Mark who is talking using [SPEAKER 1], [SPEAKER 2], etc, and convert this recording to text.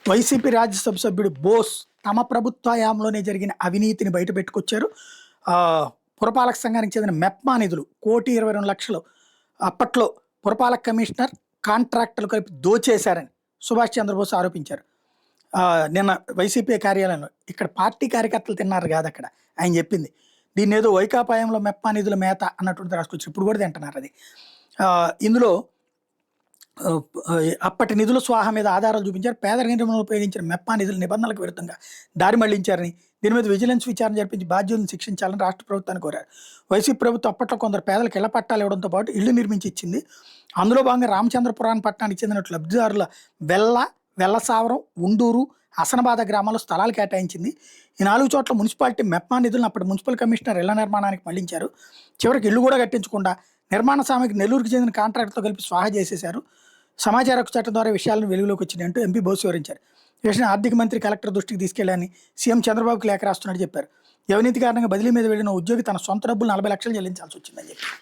[SPEAKER 1] YCP Rajya Sabha సభ్యుడు బోస్ తమ ప్రభుత్వ హయాంలోనే జరిగిన అవినీతిని బయటపెట్టుకొచ్చారు. పురపాలక సంఘానికి చెందిన మెప్మా నిధులు 1,22,00,000 అప్పట్లో పురపాలక కమిషనర్ కాంట్రాక్టర్లు కలిపి దోచేశారని సుభాష్ చంద్రబోస్ ఆరోపించారు. నిన్న వైసీపీ కార్యాలయంలో ఇక్కడ పార్టీ కార్యకర్తలు తిన్నారు కాదు అక్కడ ఆయన చెప్పింది. దీన్ని ఏదో వైకాపాయంలో మెప్మా నిధుల మేత అన్నటువంటి రాసుకొచ్చి ఇప్పుడు కూడా తింటున్నారు అది. ఇందులో అప్పటి నిధుల స్వాహ మీద ఆధారాలు చూపించారు. పేదరిక నిర్మూలనలో ఉపయోగించిన మెప్మా నిధుల నిబంధనలకు విరుద్ధంగా దారి మళ్లించారని, దీని మీద విజిలెన్స్ విచారణ జరిపించి బాధ్యులను శిక్షించాలని రాష్ట్ర ప్రభుత్వాన్ని కోరారు. వైసీపీ ప్రభుత్వం అప్పట్లో కొందరు పేదలకు ఇళ్ల పట్టాలు ఇవ్వడంతో పాటు ఇళ్లు నిర్మించి ఇచ్చింది. అందులో భాగంగా రామచంద్రపురం పట్టణానికి చెందినట్లు లబ్ధిదారుల వెల్లసావరం, ఉండూరు, హసనబాద గ్రామాల్లో స్థలాలు కేటాయించింది. ఈ 4 చోట్ల మున్సిపాలిటీ మెప్మా నిధులను అప్పటి మున్సిపల్ కమిషనర్ ఇళ్ల నిర్మాణానికి మళ్లించారు. చివరికి ఇల్లు కూడా కట్టించకుండా నిర్మాణ సామగ్రి నెల్లూరుకు చెందిన కాంట్రాక్టర్తో కలిపి స్వాహా చేసేశారు. సమాచార హక్కు చట్టం ద్వారా విషయాలను వెలుగులోకి వచ్చినాయి అంటూ ఎంపీ బోస్ వివరించారు. ఈ విషయం ఆర్థిక మంత్రి కలెక్టర్ దృష్టికి తీసుకెళ్లాలని సీఎం చంద్రబాబుకి లేఖ రాస్తున్నట్టు చెప్పారు. అవినీతి కారణంగా బదిలీ మీద వెళ్లిన ఉద్యోగి తన సొంత డబ్బులు 40 లక్షలు చెల్లించాల్సి వచ్చిందని చెప్పారు.